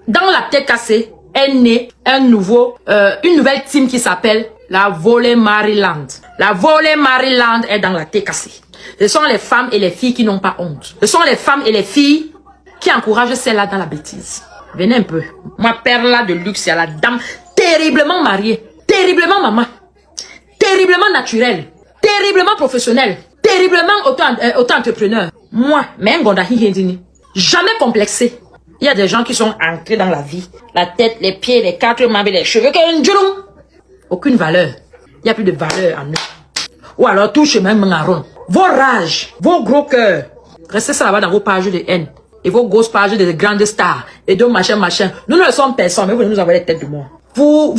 Dans la tête cassée est née une nouvelle team qui s'appelle la Volée Maryland. La Volée Maryland est dans la tête cassée. Ce sont les femmes et les filles qui n'ont pas honte. Ce sont les femmes et les filles qui encouragent celles-là dans la bêtise. Venez un peu. Moi, Perla de luxe, il y a la dame terriblement mariée, terriblement maman, terriblement naturelle, terriblement professionnelle, terriblement auto-entrepreneur. Moi, même Gondahi Hendini, jamais complexé. Il y a des gens qui sont ancrés dans la vie. La tête, les pieds, les quatre membres, les cheveux, aucune valeur. Il n'y a plus de valeur en eux. Ou alors tout chemin marron. Vos rages, vos gros cœurs. Restez ça là-bas dans vos pages de haine. Et vos grosses pages de grandes stars. Et de machin. Nous ne sommes personne, mais vous nous envoyez les têtes de mort. Vous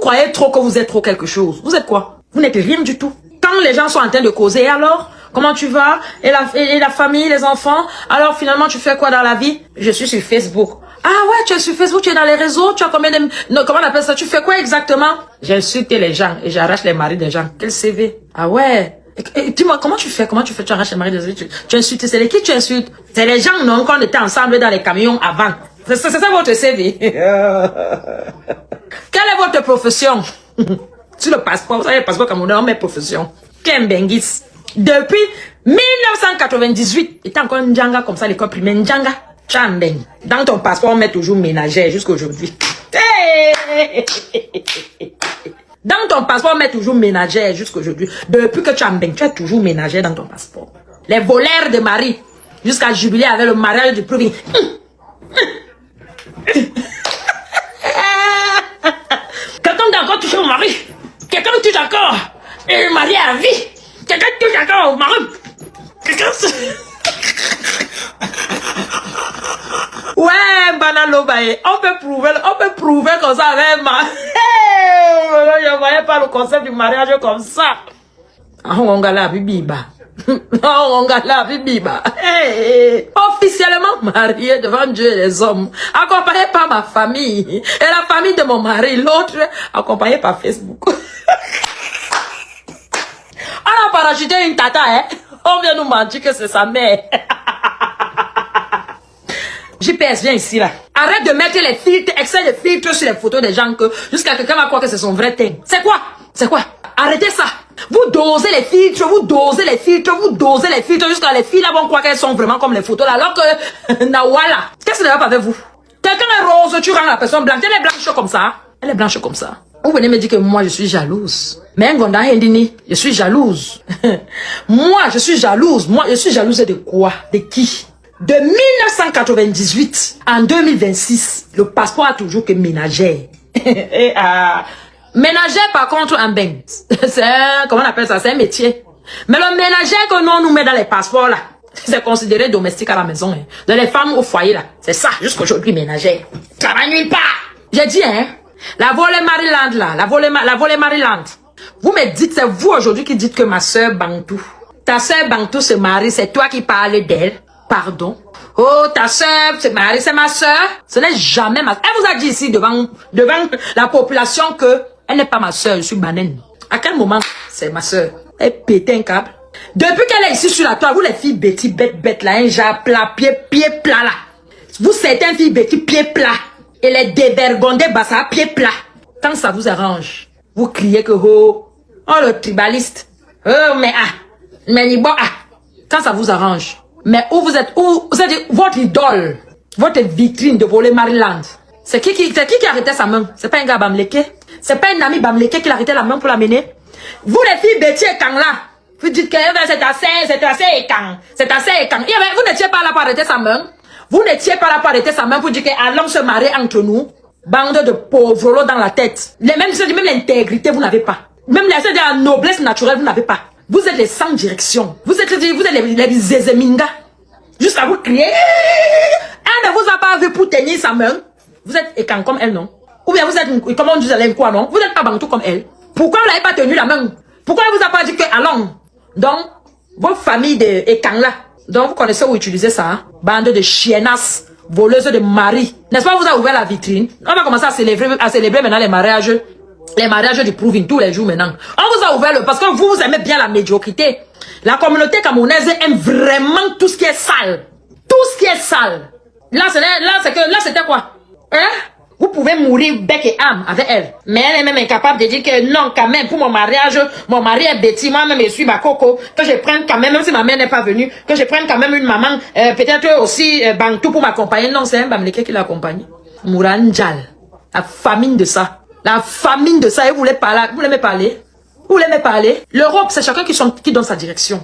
croyez trop que vous êtes trop quelque chose. Vous êtes quoi? Vous n'êtes rien du tout. Quand les gens sont en train de causer, alors, comment tu vas? Et la famille, les enfants? Alors finalement, tu fais quoi dans la vie? Je suis sur Facebook. Ah ouais, tu es sur Facebook, tu es dans les réseaux, tu as combien de... Non, comment on appelle ça? Tu fais quoi exactement? J'insulte les gens et j'arrache les maris des gens. Quel CV? Ah ouais. Dis-moi, comment tu fais? Tu arraches les maris des gens? Tu insultes, c'est les qui tu insultes? C'est les gens, non, qu'on était ensemble dans les camions avant. C'est ça votre CV. Quelle est votre profession? Sur le passeport, vous savez, le passeport camerounais, on met profession. Kembengis. Depuis 1998, il était encore un Ndjanga comme ça, l'école primaire. Ndjanga. Chambeng. Dans ton passeport, on met toujours ménagère jusqu'à aujourd'hui. Dans ton passeport, on met toujours ménagère jusqu'à aujourd'hui. Depuis que Chambeng, tu as toujours ménagère dans ton passeport. Les voleurs de mari, jusqu'à jubiler avec le mariage du proving. Quelqu'un d'encore touché au mari. Quelqu'un touche encore. Et le mari à vie. Quelqu'un touche encore au mari. Quelqu'un... Ouais, Banalobaye, on peut prouver comme ça avec ma... Je ne voyais pas le concept du mariage comme ça. On gala bibiba. On gala bibiba. Officiellement marié devant Dieu et les hommes, accompagné par ma famille et la famille de mon mari, l'autre accompagné par Facebook. On a parachuté une tata, hein? On vient nous mentir que c'est sa mère. JPS, viens ici là. Arrête de mettre les filtres, excès de filtres sur les photos des gens que jusqu'à quelqu'un va croire que c'est son vrai teint. C'est quoi? C'est quoi? Arrêtez ça. Vous dosez les filtres, vous dosez les filtres, vous dosez les filtres jusqu'à les filles là vont croire qu'elles sont vraiment comme les photos là. Alors que Nawala, qu'est-ce que ça va pas avec vous? Quelqu'un est rose, tu rends la personne blanche. Elle est blanche comme ça. Elle est blanche comme ça. Vous venez me dire que moi je suis jalouse. Mais Ngonda Hendini, je suis jalouse. Moi je suis jalouse. Moi je suis jalouse de quoi? De qui? De 1998 en 2026, le passeport a toujours que ménagère. Ménagère par contre en bain, c'est comment on appelle ça, c'est un métier. Mais le ménagère que nous on nous met dans les passeports là, c'est considéré domestique à la maison. Hein. De les femmes au foyer là, c'est ça jusqu'aujourd'hui ménagère. Ça va nulle part. J'ai dit hein, la volée Maryland là, la volée Maryland. Vous me dites, c'est vous aujourd'hui qui dites que ma soeur Bantou, ta soeur Bantou se marie, c'est toi qui parles d'elle. Pardon. Oh, ta soeur, c'est ma soeur. Ce n'est jamais ma soeur. Elle vous a dit ici devant la population que elle n'est pas ma soeur, je suis banane. À quel moment c'est ma soeur? Elle pète un câble. Depuis qu'elle est ici sur la toile, vous les filles bêtes là, un genre plat, pied plat là. Vous certaines filles bêtises, pied plat. Et les dévergondés bassa, pied plat. Quand ça vous arrange, vous criez que oh le tribaliste. Oh mais quand ça vous arrange. Mais où vous êtes votre idole, votre vitrine de voler Maryland. C'est qui a arrêté sa main? C'est pas un gars Bamleke? C'est pas un ami Bamleke qui a arrêté la main pour l'amener? Vous les filles bêtises et quand là, vous dites que c'est assez écang. Vous n'étiez pas là pour arrêter sa main. Vous n'étiez pas là pour arrêter sa main pour dire que allons se marier entre nous. Bande de pauvres dans la tête. Même l'intégrité, vous n'avez pas. Même la noblesse naturelle, vous n'avez pas. Vous êtes les sans direction. Vous êtes les zézéminga. Jusqu'à vous crier. Elle ne vous a pas vu pour tenir sa main. Vous êtes écan comme elle, non? Ou bien vous êtes, comment on dit, quoi, non? Vous n'êtes pas bantou comme elle. Pourquoi vous n'avez pas tenu la main? Pourquoi elle vous a pas dit que allons? Donc, vos familles de écan là. Donc, vous connaissez où utiliser ça, hein? Bande de chiennasses, voleuses de mari. N'est-ce pas, vous avez ouvert la vitrine? On va commencer à célébrer maintenant les mariages. Les mariages du proving tous les jours maintenant. On vous a ouvert le... Parce que vous aimez bien la médiocrité. La communauté camerounaise aime vraiment tout ce qui est sale. Tout ce qui est sale. Là, c'était quoi? Hein? Vous pouvez mourir bec et âme avec elle. Mais elle est même incapable de dire que non, quand même, pour mon mariage, mon mari est bêtis, moi-même je suis ma coco, que je prenne quand même si ma mère n'est pas venue, que je prenne quand même une maman, peut-être aussi Bantou pour m'accompagner. Non, c'est un Bamleke qui l'accompagne. Mouranjal. La famine de ça. La famine de ça. Et vous l'aimez parler? Vous l'aimez parler? L'Europe, c'est chacun qui donne sa direction.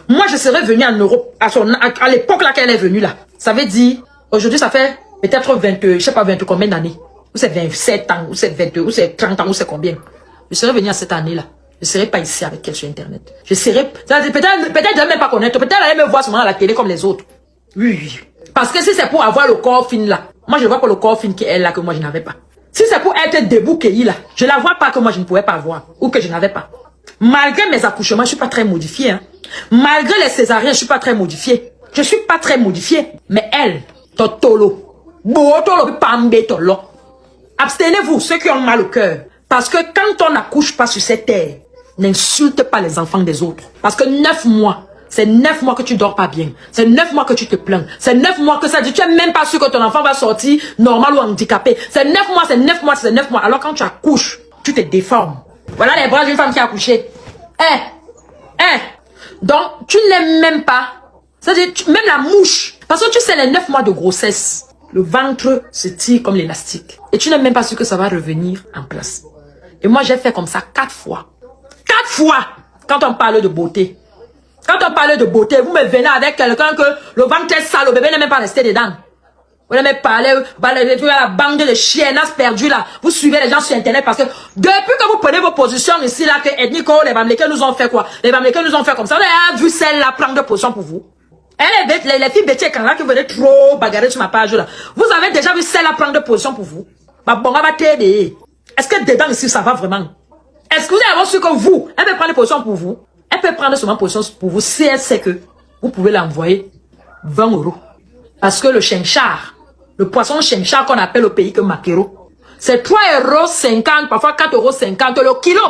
Moi, je serais venu en Europe à l'époque là qu'elle est venue là. Ça veut dire, aujourd'hui, ça fait peut-être 20, je sais pas 20 combien d'années. Ou c'est 27 ans, ou c'est 22, ou c'est 30 ans, ou c'est combien. Je serais venu à cette année-là. Je serais pas ici avec elle sur Internet. Je serais, peut-être je ne même pas connaître, peut-être elle me voir seulement à la télé comme les autres. Oui, oui. Parce que si c'est pour avoir le corps fin là, moi je vois pas le corps fin qu'elle là que moi je n'avais pas. Si c'est pour être debout cueilli là, je la vois pas que moi je ne pouvais pas voir, ou que je n'avais pas. Malgré mes accouchements, je suis pas très modifiée. Hein. Malgré les césariens, je suis pas très modifiée. Je suis pas très modifiée. Mais elle, totolo. Abstenez-vous, ceux qui ont mal au cœur. Parce que quand on n'accouche pas sur cette terre, n'insulte pas les enfants des autres. Parce que 9 mois, c'est 9 mois que tu dors pas bien. C'est 9 mois que tu te plains. C'est 9 mois que ça dit, tu es même pas sûr que ton enfant va sortir normal ou handicapé. C'est 9 mois, c'est 9 mois, c'est 9 mois. Alors quand tu accouches, tu te déformes. Voilà les bras d'une femme qui a accouché. Donc, tu n'aimes même pas. C'est-à-dire, même la mouche. Parce que tu sais, les 9 mois de grossesse, le ventre se tire comme l'élastique. Et tu n'es même pas sûr que ça va revenir en place. Et moi, j'ai fait comme ça 4 fois. 4 fois, quand on parle de beauté. Quand on parle de beauté, vous me venez avec quelqu'un que le ventre est sale, le bébé n'est même pas resté dedans. Vous n'aimez parler, la bande de chiennas perdues là. Vous suivez les gens sur Internet parce que depuis que vous prenez vos positions ici là, que ethnico, les Bamlékés nous ont fait quoi? Les Bamlékés nous ont fait comme ça. On a vu celle-là prendre position pour vous. Elle est les filles bêtises quand là qui venaient trop bagarrer sur ma page là. Vous avez déjà vu celle-là prendre position pour vous? Est-ce que dedans ici ça va vraiment? Est-ce que vous avez su que vous, elle peut prendre position pour vous? Elle peut prendre seulement position pour vous si elle sait que vous pouvez l'envoyer 20 €. Parce que le chinchard, le poisson chinchard qu'on appelle au pays que maquereau, c'est 3,50 €, parfois 4,50 € le kilo.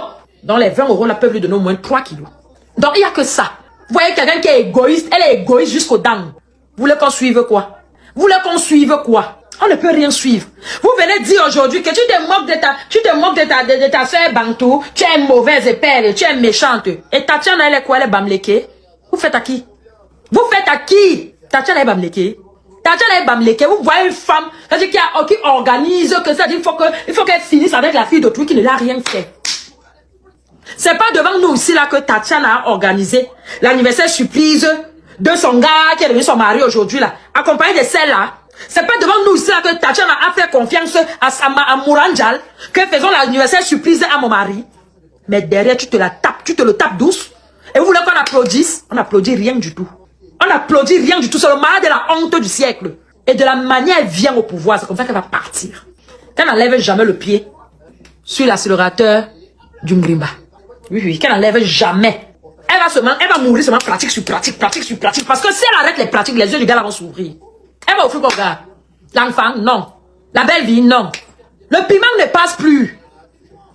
Donc les 20 € là peuvent lui donner au moins 3 kilos. Donc il n'y a que ça. Vous voyez quelqu'un qui est égoïste, elle est égoïste jusqu'aux dents. Vous voulez qu'on suive quoi? Vous voulez qu'on suive quoi? On ne peut rien suivre. Vous venez dire aujourd'hui que tu te moques de ta soeur Bantou, tu es mauvaise père, tu es méchante. Et Tatiana, elle est quoi, elle est Bamléké? Vous faites à qui? Vous faites à qui? Tatiana est Bamléké. Tatiana est Bamléké. Vous voyez une femme qui organise, que ça dit, il faut qu'elle finisse avec la fille d'autrui qui ne l'a rien fait. C'est pas devant nous ici là que Tatiana a organisé l'anniversaire surprise de son gars qui est devenu son mari aujourd'hui là, accompagné de celle-là. C'est pas devant nous ici là que Tatiana a fait confiance à Mouranjal que faisons l'anniversaire surprise à mon mari. Mais derrière tu te le tapes douce. Et vous voulez qu'on applaudisse? On n'applaudit rien du tout. On n'applaudit rien du tout. C'est le malade de la honte du siècle. Et de la manière elle vient au pouvoir, c'est comme ça qu'elle va partir. Qu'elle n'enlève jamais le pied sur l'accélérateur du Ngrimba. Oui, qu'elle n'enlève jamais. Elle va mourir seulement pratique sur pratique. Parce que si elle arrête les pratiques, les yeux du gars là vont s'ouvrir. Elle va offrir au gars. L'enfant, non. La belle vie, non. Le piment ne passe plus.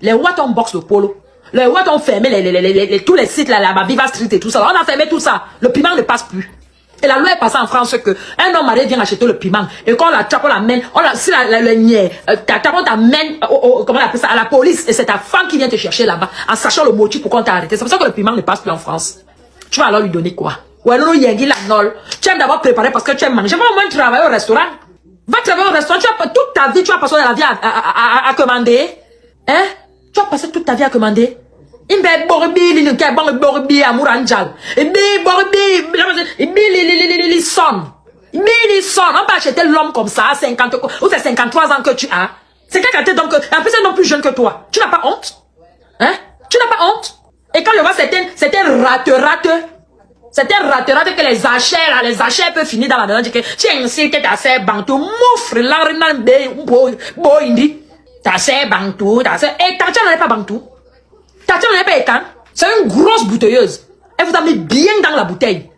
Les Watts ont box le polo. Les Watts ont fermé tous les sites là, la Viva Street et tout ça. On a fermé tout ça. Le piment ne passe plus. Et la loi est passée en France que un homme marié vient acheter le piment. Et quand on l'attrape, on l'amène. Si le niais, on t'amène, comment on appelle ça, à la police. Et c'est ta femme qui vient te chercher là-bas, en sachant le motif pourquoi on t'a arrêté. C'est pour ça que le piment ne passe plus en France. Tu vas alors lui donner quoi? Ou alors, tu aimes d'abord préparer parce que tu aimes manger. Va au moins travailler au restaurant. Va travailler au restaurant. Toute ta vie, tu vas passer la vie à commander. Hein? Tu vas passer toute ta vie à commander. Il sonne. On peut acheter l'homme comme ça à 50 ou c'est 53 ans que tu as. C'est quelqu'un donc en plus c'est non plus jeune que toi. Tu n'as pas honte? Hein? Tu n'as pas honte? Et quand je vois certains rate que les achats peuvent finir dans la maison, que tu insultes ta sœur Bantou, moufre, l'arrinan bo indi. Ta sœur Bantou, ta sœur. Et Tatiana n'est pas Bantou. Tatiana n'est pas éteinte. C'est une grosse bouteilleuse. Elle vous a mis bien dans la bouteille.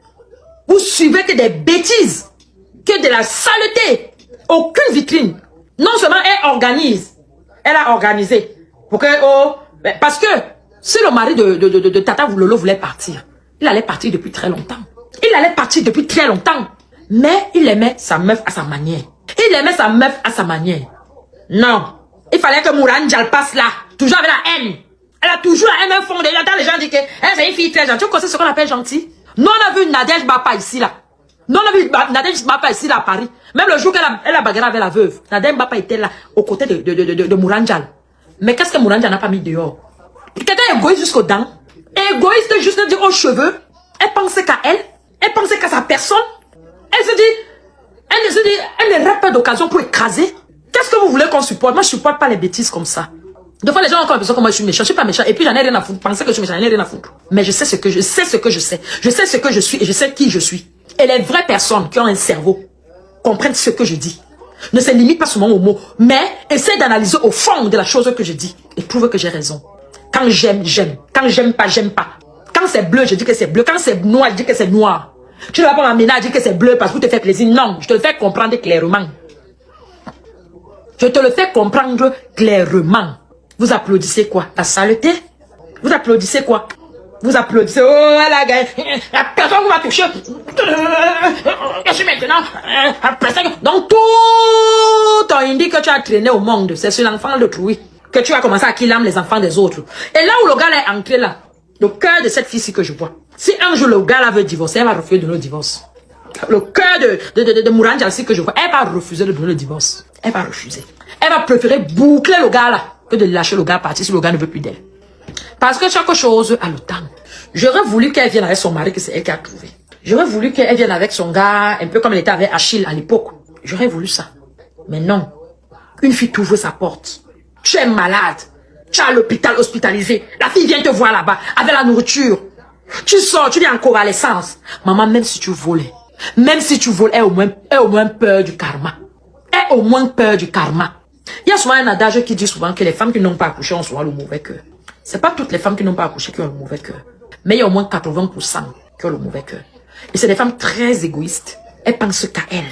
Vous suivez que des bêtises, que de la saleté. Aucune vitrine. Non seulement elle a organisé. Pour que, parce que si le mari de Tata Lolo voulait partir, il allait partir depuis très longtemps. Mais il aimait sa meuf à sa manière. Non. Il fallait que Mouranjal passe là. Toujours avec la haine. Elle a toujours la haine au fond. J'entends les gens dire qu'elle c'est une fille très gentille. Tu connais ce qu'on appelle gentille? Nous, on a vu Nadège Bapa ici, là. Nous, on a vu Nadège Bapa ici, là, à Paris. Même le jour qu'elle a bagarré avec la veuve, Nadège Bapa était là, aux côtés de Mouranjal. Mais qu'est-ce que Mouranjal n'a pas mis dehors? Quelqu'un égoïste jusqu'aux dents. Égoïste juste dire aux cheveux. Elle pensait qu'à elle. Elle pensait qu'à sa personne. Elle ne rate pas d'occasion pour écraser. Qu'est-ce que vous voulez qu'on supporte? Moi, je ne supporte pas les bêtises comme ça. Des fois, les gens ont encore l'impression que moi, je suis méchant. Je ne suis pas méchant. Et puis, j'en ai rien à foutre. Pensez que je suis méchant, j'en ai rien à foutre. Mais je sais ce que je sais. Je sais ce que je suis et je sais qui je suis. Et les vraies personnes qui ont un cerveau comprennent ce que je dis. Ne se limitent pas seulement aux mots, mais essaient d'analyser au fond de la chose que je dis et prouvent que j'ai raison. Quand j'aime, j'aime. Quand j'aime pas, j'aime pas. Quand c'est bleu, je dis que c'est bleu. Quand c'est noir, je dis que c'est noir. Tu ne vas pas m'amener à dire que c'est bleu parce que tu te fais plaisir. Non, je te le fais comprendre clairement. Je te le fais comprendre clairement. Vous applaudissez quoi? La saleté? Vous applaudissez quoi? Vous applaudissez. Oh, elle a gagné. La personne va toucher. Je suis maintenant. Donc, tout indique que tu as traîné au monde. C'est sur l'enfant d'autrui que tu as commencé à killer les enfants des autres. Et là où le gars est entré là, le cœur de cette fille-ci que je vois. Si un jour le gars là veut divorcer, elle va refuser de donner le divorce. Le cœur de Mouranjal que je vois, elle va refuser de donner le divorce. Elle va refuser. Elle va préférer boucler le gars là que de lâcher le gars partir si le gars ne veut plus d'elle. Parce que chaque chose a le temps. J'aurais voulu qu'elle vienne avec son mari, que c'est elle qui a trouvé. J'aurais voulu qu'elle vienne avec son gars, un peu comme elle était avec Achille à l'époque. J'aurais voulu ça. Mais non. Une fille t'ouvre sa porte. Tu es malade. Tu es à l'hôpital hospitalisé. La fille vient te voir là-bas avec la nourriture. Tu sors, tu es en convalescence. Maman, même si tu volais, aie au moins peur du karma. Aie au moins peur du karma. Il y a souvent un adage qui dit souvent que les femmes qui n'ont pas accouché ont souvent le mauvais cœur. C'est pas toutes les femmes qui n'ont pas accouché qui ont le mauvais cœur. Mais il y a au moins 80% qui ont le mauvais cœur. Et c'est des femmes très égoïstes. Elles pensent qu'à elles.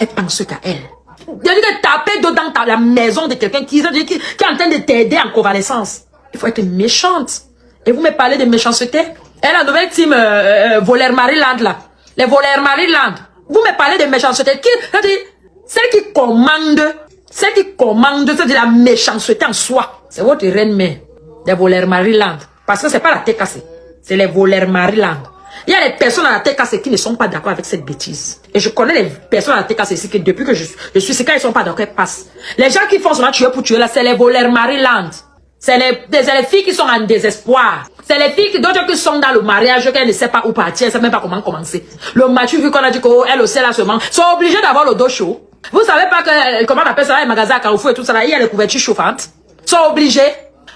Elles pensent qu'à elles. Il y a de taper dedans la maison de quelqu'un qui est en train de t'aider en convalescence. Il faut être méchante. Et vous me parlez de méchanceté? Et la nouvelle team Voleur Maryland là. Les voleurs Maryland. Vous me parlez de méchanceté. Celle qui commande, c'est-à-dire la méchanceté en soi. C'est votre reine-mère. Les voleurs Maryland. Parce que c'est pas la tête cassée. C'est les voleurs Maryland. Il y a des personnes à la tête cassée qui ne sont pas d'accord avec cette bêtise. Et je connais les personnes à la tête cassée ici que depuis que je suis, c'est quand ils sont pas d'accord, elles passent. Les gens qui font seulement tuer pour tuer là, c'est les voleurs Maryland. C'est les filles qui sont en désespoir. C'est les filles d'autres qui sont dans le mariage, qu'elles ne savent pas où partir, elles ne savent même pas comment commencer. Le mature, vu qu'on a dit qu'elle aussi, là seulement, sont obligées d'avoir le dos chaud. Vous savez pas que, comment on appelle ça, les magasins à Carrefour et tout ça là, il y a les couvertures chauffantes. Sont obligés.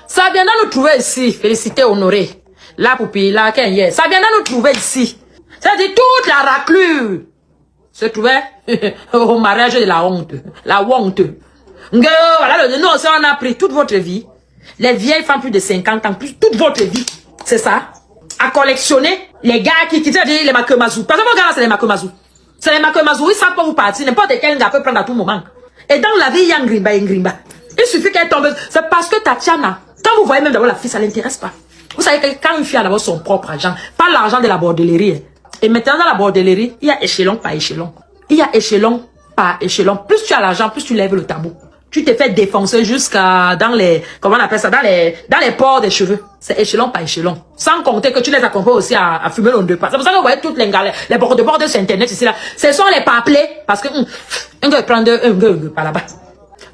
Ça vient de nous trouver ici. Félicité, honoré. Là, poupée, là, qu'un hier. Ça vient de nous trouver ici. C'est-à-dire toute la raclure se trouvait au mariage de la honte. La honte. Voilà, nous aussi, on a pris toute votre vie. Les vieilles femmes plus de 50 ans, plus toute votre vie. C'est ça. À collectionner les gars qui disent les makemazou. Parce que vos gars là, c'est les makemazou. C'est les makemazou, ils savent pas vous partir. N'importe quel gars peut prendre à tout moment. Et dans la vie, il y a un grimba et un grimba. Il suffit qu'elle tombe. C'est parce que Tatiana, quand vous voyez même d'abord la fille, ça l'intéresse pas. Vous savez que quand une fille a d'abord son propre argent, pas l'argent de la bordellerie. Et maintenant, dans la bordellerie, il y a échelon par échelon. Il y a échelon par échelon. Plus tu as l'argent, plus tu lèves le tabou. Tu te fais défoncer jusqu'à dans les, comment on appelle ça, dans les pores des cheveux. C'est échelon par échelon. Sans compter que tu les accompagnes aussi à fumer le deux pas. C'est pour ça que vous voyez toutes les galères, les bords de sur internet ici là. Ce sont les paplés. Parce que, un gars prend un gars par là-bas.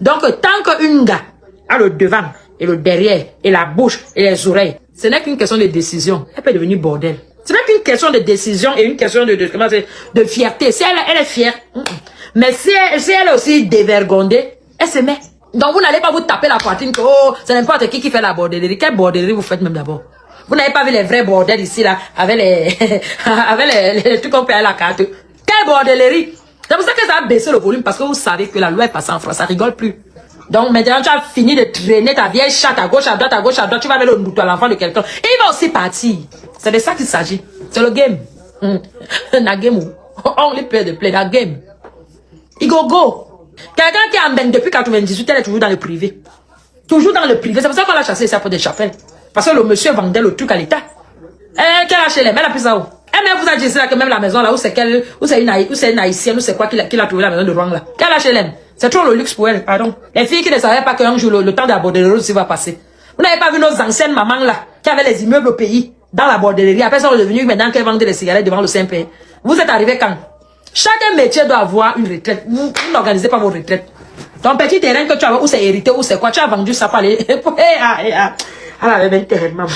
Donc, tant qu'une gars a le devant et le derrière et la bouche et les oreilles, ce n'est qu'une question de décision. Elle peut devenir bordel. Ce n'est qu'une question de décision et une question de fierté. Si elle est fière. Mais si elle est aussi dévergondée, elle se met. Donc vous n'allez pas vous taper la poitrine que oh, c'est n'importe qui fait la bordellerie. Quelle bordellerie vous faites même d'abord? Vous n'avez pas vu les vrais bordels ici là, avec les trucs qu'on paye à la carte. Quelle bordellerie? C'est pour ça que ça a baissé le volume, parce que vous savez que la loi est passée en France, ça rigole plus. Donc maintenant tu as fini de traîner ta vieille chatte à gauche, à droite, tu vas avec le bouton à l'enfant de quelqu'un. Et il va aussi partir. C'est de ça qu'il s'agit. C'est le game. La game où on les play de play, la game. Il go. Quelqu'un qui est en bain depuis 98, elle est toujours dans le privé. Toujours dans le privé. C'est pour ça qu'on l'a chassé ça pour des chapelles. Parce que le monsieur vendait le truc à l'État. Qu'elle a chez les, elle a pris ça où? Elle vous a dit là que même la maison là, où c'est une haïtienne, où c'est quoi qu'il a trouvé la maison de Rwang là. Quel HLM? C'est trop le luxe pour elle, pardon. Les filles qui ne savaient pas qu'un jour le temps de la bordellerie aussi va passer. Vous n'avez pas vu nos anciennes mamans là, qui avaient les immeubles au pays, dans la bordellerie. Après, elles sont devenues maintenant qu'elles vendent des cigarettes devant le Saint-Père. Vous êtes arrivés quand? Chaque métier doit avoir une retraite. Vous n'organisez pas vos retraites. Ton petit terrain que tu as, où c'est hérité, où c'est quoi, tu as vendu ça par les... Ah là, ben, maman.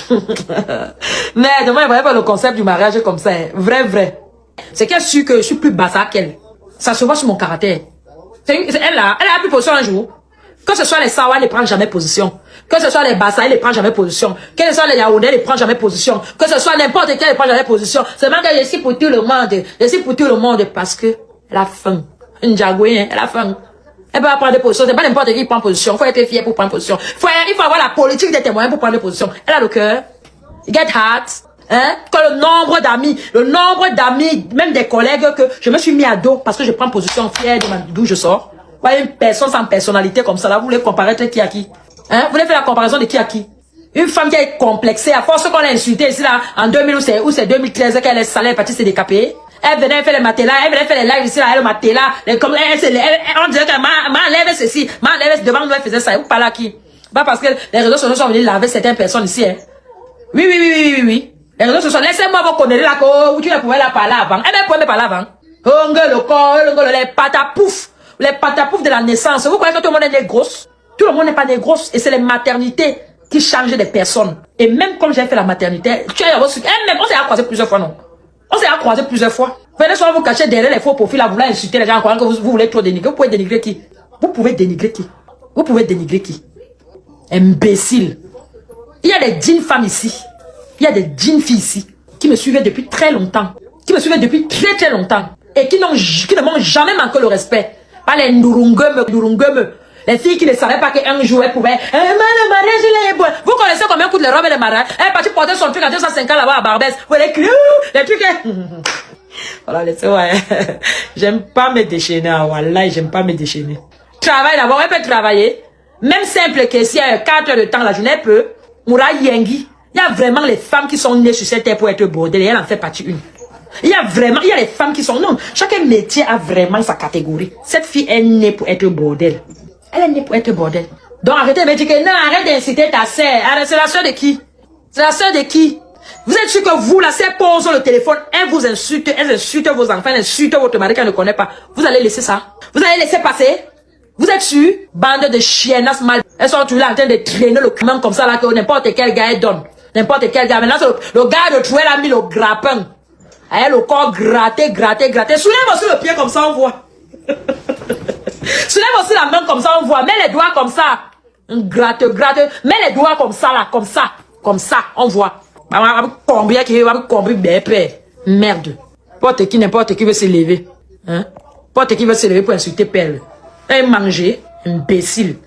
Mais demain, vous voyez pas le concept du mariage comme ça. Hein. Vrai. C'est qu'elle su que je suis plus bazar qu'elle. Ça se voit sur mon caractère. Elle a plus position un jour. Que ce soit les Sawa, elle ne prend jamais position. Que ce soit les Bassa, elle ne prend jamais position. Que ce soit les Yaoundé, elle ne prend jamais position. Que ce soit n'importe quel, elle ne prend jamais position. Seulement que je suis pour tout le monde. Je suis pour tout le monde parce que elle a faim. Une Jagoué, elle a faim. Elle peut pas prendre des positions. C'est pas n'importe qui prend position. Il faut être fier pour prendre position. Il faut avoir la politique des témoins pour prendre des positions. Elle a le cœur. Get heart. Hein? Que le nombre d'amis, même des collègues que je me suis mis à dos parce que je prends position fière d'où je sors. Voyez une personne sans personnalité comme ça là, vous voulez comparer qui à qui? Hein? Vous voulez faire la comparaison de qui à qui? Une femme qui est complexée, à force qu'on l'a insultée ici là, en 2000 ou c'est 2013 qu'elle est salée, elle est partie se décaper. Elle venait faire les matelas, elle venait faire les lives ici là, elle le matelas, on dirait qu'elle m'enlève ceci, m'enlève devant nous, elle faisait ça. Vous parlez à qui? Pas parce que les réseaux sociaux sont venus laver certaines personnes ici, hein. Oui. Les réseaux sociaux, laissez-moi vous connaître là, où tu ne pouvais la parler avant. Elle ne pouvait pas parler avant. Le corps, les patapouf. Les patapouf de la naissance. Vous croyez que tout le monde est né grosse? Tout le monde n'est pas né grosse. Et c'est les maternités qui changent des personnes. Et même comme j'ai fait la maternité, on s'est croisé plusieurs fois, non? On s'est croisé plusieurs fois. Vous venez souvent vous cacher derrière les faux profils là, vous voulez insulter les gens en croyant que vous voulez trop dénigrer. Vous pouvez dénigrer qui? Vous pouvez dénigrer qui? Imbécile. Il y a des dignes femmes ici. Il y a des dignes filles ici qui me suivaient depuis très longtemps. Très longtemps. Et qui ne m'ont jamais manqué le respect. Pas les Ndurungum. Les filles qui ne savaient pas qu'un jour elles pouvaient. Le mariage, il est bon. Vous connaissez combien coûtent les robes et les mariages? Elle est partie porter son truc à 250 là-bas à Barbès. Vous voyez, les trucs. Voilà, laissez-moi. J'aime pas me déchaîner. Wallah, j'aime pas me déchaîner. Travaille d'abord, elle peut travailler. Même simple que si elle a 4 heures de temps la journée, elle peut. Moura Yengi. Il y a vraiment les femmes qui sont nées sur cette terre pour être bordel. Et elle en fait partie une. Il y a les femmes qui sont... Non, chaque métier a vraiment sa catégorie. Cette fille est née pour être bordel. Elle est née pour être bordel. Donc arrêtez de me dire que non, arrête d'inciter ta sœur. C'est la sœur de qui? C'est la sœur de qui? Vous êtes sûr que vous, la sœur pose le téléphone, elle vous insulte, elle insulte vos enfants, elle insulte votre mari qu'elle ne connaît pas. Vous allez laisser ça? Vous allez laisser passer? Vous êtes sûr? Bande de chiennas mal. Elles sont toujours là en train de traîner le camion comme ça là que n'importe quel gars elle donne. N'importe quel gars. Maintenant, le gars de trouver l'a mis le grappin. Elle le corps gratté. Soulève aussi le pied comme ça, on voit. Soulève aussi la main comme ça, on voit. Mets les doigts comme ça. Gratte. Mets les doigts comme ça, là. Comme ça, on voit. Combien qui va combien bébé. Merde. N'importe qui veut se lever. Hein? N'importe qui veut se lever pour insulter Pelle. Et manger. Imbécile.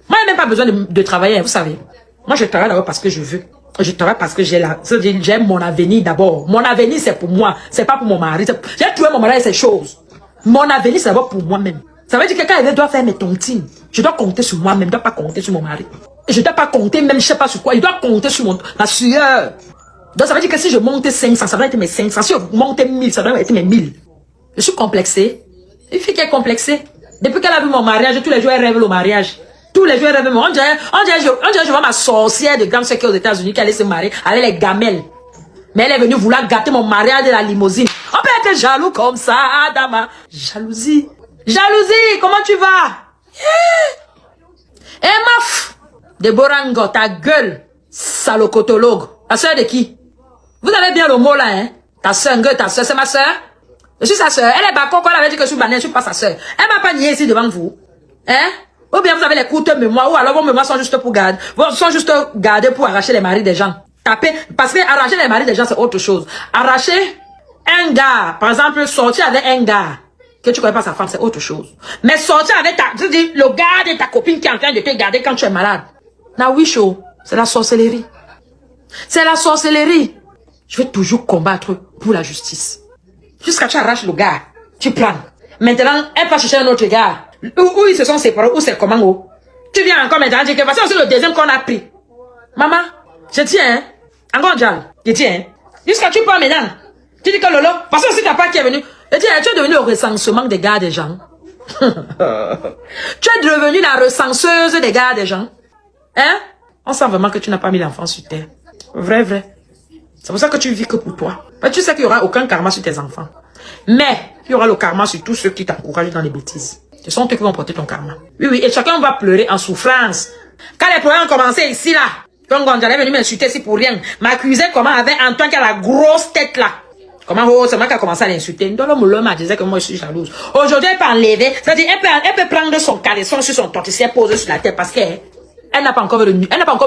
Moi, j'ai même pas besoin de travailler, vous savez. Moi, je travaille d'abord parce que je veux. Je travaille parce que j'aime mon avenir d'abord. Mon avenir, c'est pour moi. C'est pas pour mon mari. J'ai trouvé mon mari et ces choses. Mon avenir, c'est d'abord pour moi-même. Ça veut dire que quand elle doit faire mes tontines, je dois compter sur moi-même. Je ne dois pas compter sur mon mari. Je ne dois pas compter même, je sais pas sur quoi. Je dois compter sur ma sueur. Donc, ça veut dire que si je monte 500, ça doit être mes 500. Si je monte 1000, ça doit être mes 1000. Je suis complexée. Une fille qui est complexée. Depuis qu'elle a vu mon mariage, tous les jours, elle rêve le mariage. Tous les jours, on dirait, je vois ma sorcière de grande sœur qui est aux États-Unis qui allait se marier, avec les gamelles. Mais elle est venue vouloir gâter mon mariage de la limousine. On peut être jaloux comme ça, Adama. Jalousie, comment tu vas? Eh, maf! Déborango, ta gueule, salocotologue. La sœur de qui? Vous avez bien le mot là, hein? Ta sœur, c'est ma sœur? Je suis sa sœur. Elle est bacon, quand elle avait dit que je suis banane, je suis pas sa sœur. Elle m'a pas nié ici devant vous. Hein? Ou bien vous avez les courtes mémoires, ou alors vos mémoires sont juste pour garder. Sont juste gardées pour arracher les maris des gens. Taper. Parce que arracher les maris des gens, c'est autre chose. Arracher un gars, par exemple, sortir avec un gars que tu connais pas sa femme, c'est autre chose. Mais sortir avec le gars de ta copine qui est en train de te garder quand tu es malade. Na oui, chaud. C'est la sorcellerie. C'est la sorcellerie. Je vais toujours combattre pour la justice. Jusqu'à tu arraches le gars, tu prends. Maintenant, elle va chercher un autre gars. Où ils se sont séparés, où c'est comment, oh? Tu viens encore maintenant dire que c'est le deuxième qu'on a pris. Maman, je tiens, hein? Encore John, je tiens. Jusqu'à tu prends maintenant. Tu dis que Lolo, parce que si t'as pas qui est venu, et tu es devenu le recensement des gars des gens. Tu es devenu la recenseuse des gars des gens. Hein? On sent vraiment que tu n'as pas mis l'enfant sur terre. Vrai, vrai. C'est pour ça que tu vis que pour toi. Parce que tu sais qu'il n'y aura aucun karma sur tes enfants. Mais, il y aura le karma sur tous ceux qui t'encouragent dans les bêtises. Ce sont eux qui vont porter ton karma. Oui, oui, et chacun va pleurer en souffrance. Quand les problèmes ont commencé ici, là, quand Gondja est venu m'insulter ici pour rien, m'accuser comment avec Antoine qui a la grosse tête, là. Comment, oh, c'est moi qui a commencé à l'insulter. L'homme m'a dit que moi, je suis jalouse. Aujourd'hui, elle peut enlever, c'est-à-dire, elle peut prendre son caleçon sur son tortillé, elle pose sur la tête parce qu'elle n'a pas encore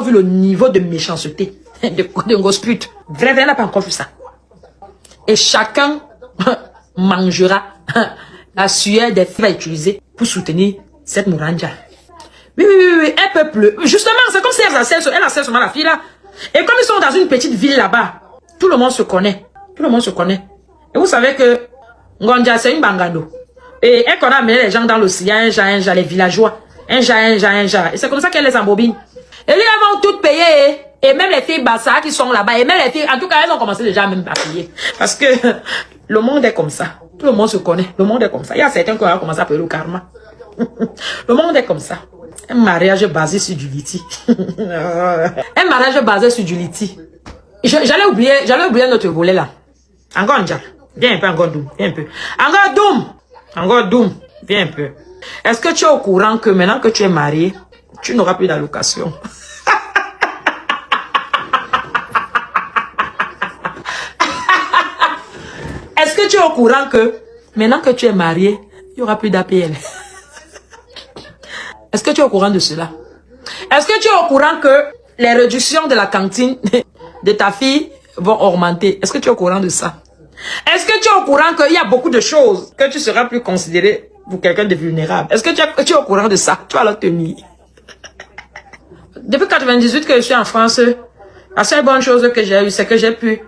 vu le niveau de méchanceté de grosse pute. Vrai, elle n'a pas encore vu ça. Et chacun mangera la sueur des filles utilisées pour soutenir cette Mouranja. Oui, oui, oui, oui, elle peut pleurer. Justement, c'est comme si elle assèle seulement la fille là. Et comme ils sont dans une petite ville là-bas, tout le monde se connaît. Tout le monde se connaît. Et vous savez que Ngonja, c'est une bangando. Et elle connaît amené les gens dans l'océan, un jar, les villageois. Un jar. Et c'est comme ça qu'elle les embobine. Et les gars vont toutes payer. Et même les filles Bassa qui sont là-bas, et même les filles, en tout cas, elles ont commencé déjà même à payer. Parce que le monde est comme ça. Tout le monde se connaît. Le monde est comme ça. Il y a certains qui ont commencé à payer le karma. Le monde est comme ça. Un mariage basé sur du liti. Un mariage basé sur du liti. J'allais oublier notre volet là. Encore un jar. Viens un peu, encore Doum. Viens un peu. Encore Doum. Viens un peu. Est-ce que tu es au courant que maintenant que tu es marié, tu n'auras plus d'allocation? Est-ce que tu es au courant que maintenant que tu es marié, il n'y aura plus d'APL? Est-ce que tu es au courant de cela? Est-ce que tu es au courant que les réductions de la cantine de ta fille vont augmenter? Est-ce que tu es au courant de ça? Est-ce que tu es au courant qu'il y a beaucoup de choses que tu seras plus considéré pour quelqu'un de vulnérable? Est-ce que tu es au courant de ça? Tu vas le tenir. Depuis 98 que je suis en France, la seule bonne chose que j'ai eue, c'est que j'ai pu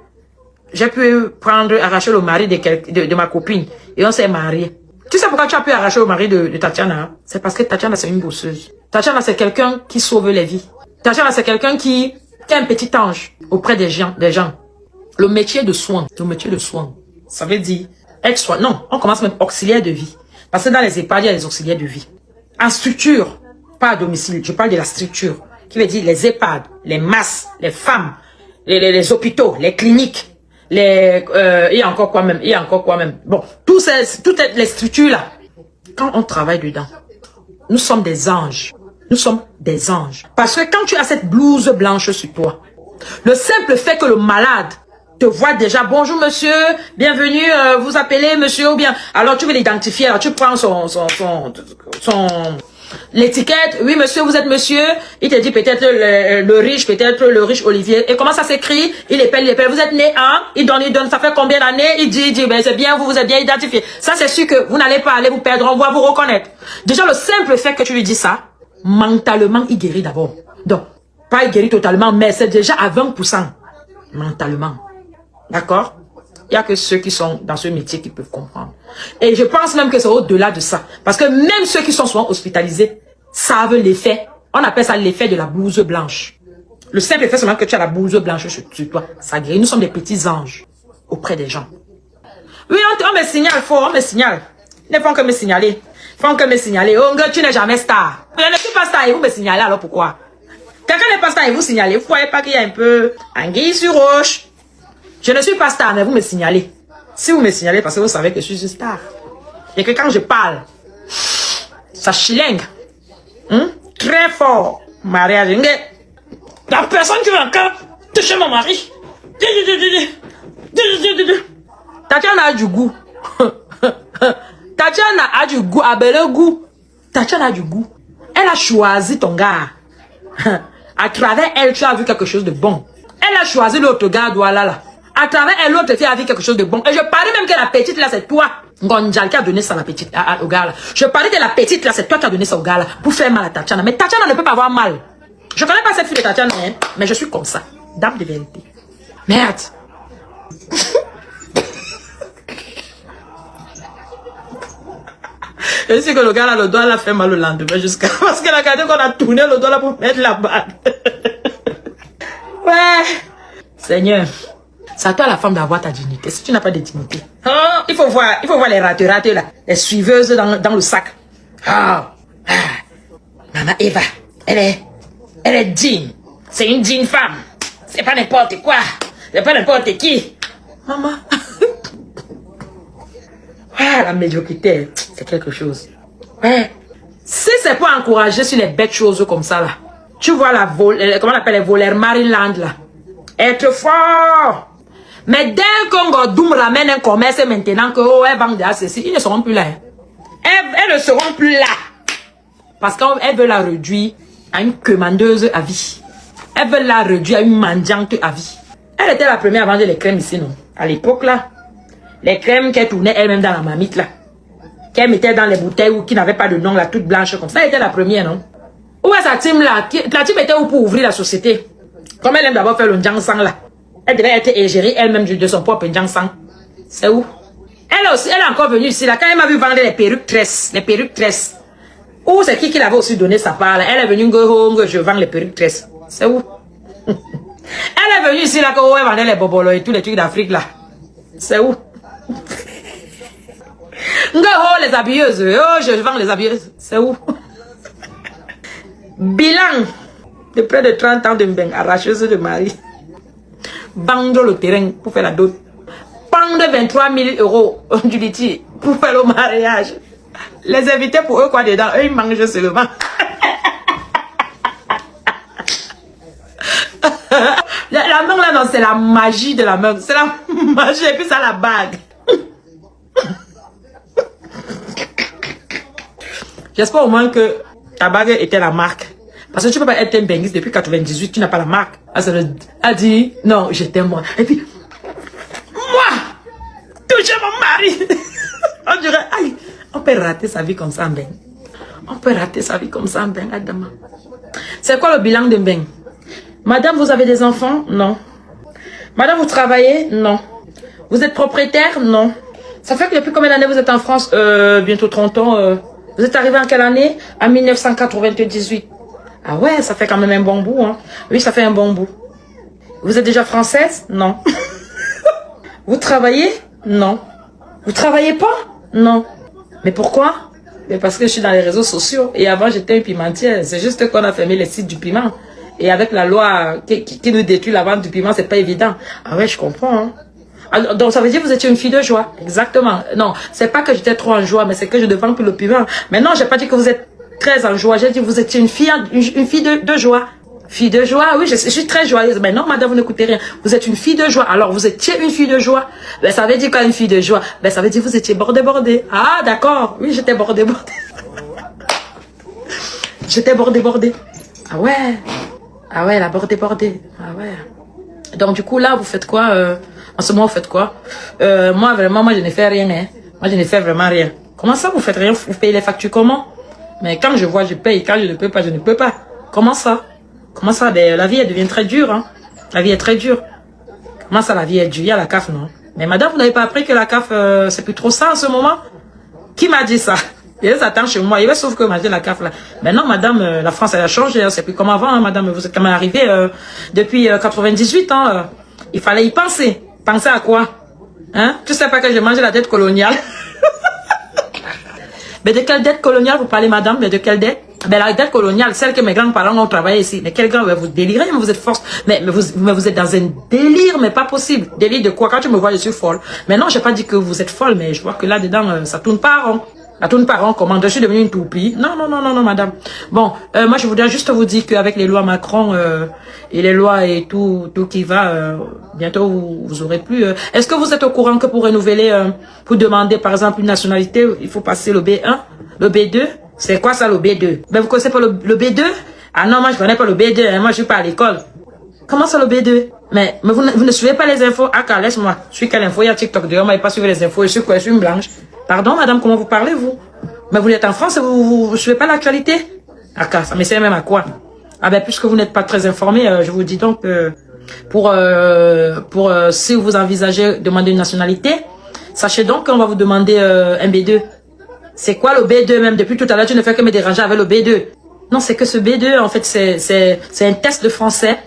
arracher le mari de ma copine. Et on s'est mariés. Tu sais pourquoi tu as pu arracher le mari de Tatiana? Hein? C'est parce que Tatiana, c'est une bosseuse. Tatiana, c'est quelqu'un qui sauve les vies. Tatiana, c'est quelqu'un qui est un petit ange auprès des gens. Le métier de soin. Ça veut dire non, on commence même auxiliaire de vie. Parce que dans les EHPAD, il y a les auxiliaires de vie. En structure, pas à domicile. Je parle de la structure. Qui veut dire les EHPAD, les masses, les femmes, les hôpitaux, les cliniques. Il y a encore quoi même. Bon, toutes les structures là, quand on travaille dedans, nous sommes des anges. Parce que quand tu as cette blouse blanche sur toi, le simple fait que le malade te voit déjà, bonjour monsieur, bienvenue, vous appelez monsieur ou bien, alors tu veux l'identifier, alors tu prends l'étiquette, oui monsieur, vous êtes monsieur, il te dit peut-être le riche Olivier, et comment ça s'écrit, il épelle, vous êtes né en, il donne, ça fait combien d'années, il dit, ben c'est bien, vous êtes bien identifié, ça c'est sûr que vous n'allez pas aller vous perdre, on va vous reconnaître. Déjà le simple fait que tu lui dis ça, mentalement il guérit d'abord, donc, pas il guérit totalement, mais c'est déjà à 20%, mentalement, d'accord? Il n'y a que ceux qui sont dans ce métier qui peuvent comprendre. Et je pense même que c'est au-delà de ça. Parce que même ceux qui sont souvent hospitalisés savent l'effet. On appelle ça l'effet de la blouse blanche. Le simple effet seulement que tu as la blouse blanche sur toi, ça guérit. Nous sommes des petits anges auprès des gens. Oui, on me signale, on me signale. Ils ne font que me signaler. Oh, tu n'es jamais star. Je ne suis pas star et vous me signalez, alors pourquoi? Quelqu'un n'est pas star et vous signalez. Vous ne voyez pas qu'il y a un peu anguille sur roche. Je ne suis pas star, mais vous me signalez. Si vous me signalez, parce que vous savez que je suis une star. Et que quand je parle, ça chilingue. Très fort. Mariage. La personne qui va encore toucher mon mari. Tatiana a du goût. Tatiana a du goût. Ah ben le goût. Tatiana a du goût. Elle a choisi ton gars. À travers elle, tu as vu quelque chose de bon. Elle a choisi l'autre gars, voilà là. À travers elle, l'autre fille a vu quelque chose de bon. Et je parie même que la petite là, c'est toi, Ngonjal, qui a donné ça à la petite, au gars là. Je parie que la petite là, c'est toi qui as donné ça au gars là, pour faire mal à Tatiana. Mais Tatiana ne peut pas avoir mal. Je connais pas cette fille de Tatiana, hein, mais je suis comme ça. Dame de vérité. Merde. Je sais que le gars là, le doigt là fait mal le lendemain jusqu'à... Parce qu'elle a regardé qu'on a tourné le doigt là pour mettre la bague. Ouais. Seigneur. C'est à toi la femme d'avoir ta dignité. Si tu n'as pas de dignité, oh, il faut voir les ratés là, les suiveuses dans le sac. Ah, ah, Maman Eva, elle est digne. C'est une digne femme. C'est pas n'importe quoi. C'est pas n'importe qui. Maman. Ah, la médiocrité, c'est quelque chose. Ouais. Si c'est pour encourager sur les bêtes choses comme ça là, tu vois comment on appelle les voleurs Maryland là, être fort. Mais dès qu'on Doum ramène un commerce maintenant que oh, elles vendent des ceci, ils ne seront plus là. Elles ne seront plus là. Parce qu'elle veut la réduire à une commandeuse à vie. Elle veut la réduire à une mendiante à vie. Elle était la première à vendre les crèmes ici, non? À l'époque là. Les crèmes qu'elle tournait elle-même dans la marmite là. Qu'elle mettait dans les bouteilles ou qui n'avaient pas de nom là, toute blanche comme ça. Elle était la première, non? Où est sa team là? La team était où pour ouvrir la société? Comme elle aime d'abord faire le Njangsang là. Elle devait être égérée elle-même de son propre Njangsang. C'est où? Elle aussi, elle est encore venue ici là. Quand elle m'a vu vendre les perruques tresses. Où c'est qui l'avait aussi donné sa part là? Elle est venue, je vends les perruques tresses. C'est où? Elle est venue ici là, quand elle vendait les bobolos et tous les trucs d'Afrique là. C'est où? Les habilleuses. Oh, je vends les habilleuses. C'est où? Bilan de près de 30 ans de Mbeng, arracheuse de mari. Vendre le terrain pour faire la dot. Prendre 23 000 € du litier pour faire le mariage. Les invités pour eux quoi dedans? Eux ils mangent seulement. La main là, non, c'est la magie de la main. C'est la magie et puis ça la bague. J'espère au moins que ta bague était la marque. Parce que tu ne peux pas être un benguiste depuis 98, tu n'as pas la marque. Elle dit, non, je t'aime moi. Et puis, moi, toucher mon mari. On dirait, aïe, on peut rater sa vie comme ça en beng. On peut rater sa vie comme ça en beng, Adama. C'est quoi le bilan de beng? Madame, vous avez des enfants? Non. Madame, vous travaillez? Non. Vous êtes propriétaire? Non. Ça fait que depuis combien d'années vous êtes en France? Bientôt 30 ans. Vous êtes arrivé en quelle année? En 1998. Ah ouais, ça fait quand même un bon bout. Hein. Oui, ça fait un bon bout. Vous êtes déjà française? Non. Vous travaillez? Non. Vous travaillez pas? Non. Mais pourquoi? Mais parce que je suis dans les réseaux sociaux. Et avant, j'étais une pimentière. C'est juste qu'on a fermé les sites du piment. Et avec la loi qui nous détruit la vente du piment, c'est pas évident. Ah ouais, je comprends. Hein. Alors, donc ça veut dire que vous étiez une fille de joie. Exactement. Non, c'est pas que j'étais trop en joie, mais c'est que je ne vends plus le piment. Mais non, j'ai pas dit que vous êtes très en joie. J'ai dit que vous étiez une fille de joie. Fille de joie, oui, je suis très joyeuse. Mais non, madame, vous n'écoutez rien. Vous êtes une fille de joie. Alors, vous étiez une fille de joie. Ben, ça veut dire quoi une fille de joie? Ben, ça veut dire que vous étiez bordée. Ah, d'accord. Oui, j'étais bordée. J'étais bordée. Ah ouais. Ah ouais, la bordée. Ah ouais. Donc, du coup, là, vous faites quoi en ce moment, vous faites quoi? Moi, vraiment, moi, je ne fais rien. Hein. Moi, je ne fais vraiment rien. Comment ça, vous faites rien? Vous payez les factures comment? Mais quand je vois, je paye. Quand je ne peux pas, je ne peux pas. Comment ça? Comment ça? Ben, la vie, elle devient très dure. Hein. La vie est très dure. Comment ça, la vie est dure? Il y a la CAF, non? Mais madame, vous n'avez pas appris que la CAF, c'est plus trop ça en ce moment? Qui m'a dit ça? Il attend chez moi. Il va sauf que manger la CAF là. Mais non, madame, la France, elle a changé. Hein. C'est plus comme avant, hein, madame. Vous êtes quand même arrivée depuis 98 ans. Il fallait y penser. Penser à quoi? Hein? Tu sais pas que j'ai mangé la dette coloniale? Mais de quelle dette coloniale vous parlez, madame? Mais de quelle dette? Ben, la dette coloniale, celle que mes grands-parents ont travaillé ici. Mais quel grand, vous délirez, mais vous êtes force. Mais vous êtes dans un délire, mais pas possible. Délire de quoi? Quand tu me vois, je suis folle. Mais non, j'ai pas dit que vous êtes folle, mais je vois que là-dedans, ça tourne pas rond. Ça tourne pas rond, comment? Je suis devenue une toupie. Non, madame. Bon, moi, je voudrais juste vous dire qu'avec les lois Macron, et les lois et tout qui va, bientôt, vous aurez plus. Est-ce que vous êtes au courant que pour renouveler, pour demander, par exemple, une nationalité, il faut passer le B1, le B2? C'est quoi ça, le B2? Ben, vous connaissez pas le B2? Ah non, moi, je connais pas le B2, hein. Moi, je suis pas à l'école. Comment ça, le B2? Mais vous ne suivez pas les infos? Ah, laisse-moi. Je suis quelle info? Il y a TikTok dehors, moi, je pas suivi les infos. Je suis quoi? Je suis une blanche. Pardon, madame, comment vous parlez, vous? Mais vous êtes en France et vous ne suivez pas l'actualité? Ah, ça me sert même à quoi? Ah ben, puisque vous n'êtes pas très informé, je vous dis donc que si vous envisagez demander une nationalité, sachez donc qu'on va vous demander un B2. C'est quoi le B2 même? Depuis tout à l'heure, tu ne fais que me déranger avec le B2. Non, c'est que ce B2, en fait, c'est un test de français.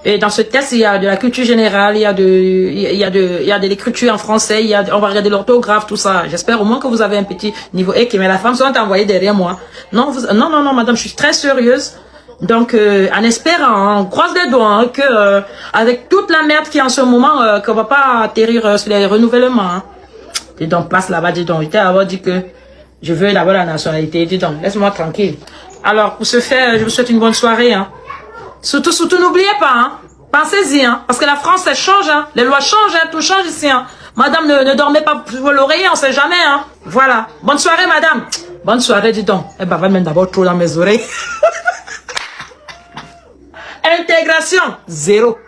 Et dans ce test, il y a de la culture générale, il y a de l'écriture en français, on va regarder l'orthographe, tout ça. J'espère au moins que vous avez un petit niveau. Et que mais la femme sont envoyée derrière moi. Non, non, madame, je suis très sérieuse. Donc, en espérant, on croise les doigts, hein, que avec toute la merde qui est en ce moment, qu'on va pas atterrir sur les renouvellements. Hein. Dis donc, passe là-bas, dis donc. Il avoir dit que je veux d'abord la nationalité. Dis donc, laisse-moi tranquille. Alors, pour ce faire, je vous souhaite une bonne soirée. Hein. Surtout, n'oubliez pas, hein. Pensez-y, hein. Parce que la France, elle change, hein. Les lois changent, hein. Tout change ici, hein. Madame, ne dormez pas pour l'oreiller, on sait jamais, hein. Voilà. Bonne soirée, madame. Bonne soirée, dis donc. Eh ben, va mettre d'abord trop dans mes oreilles. Intégration, 0.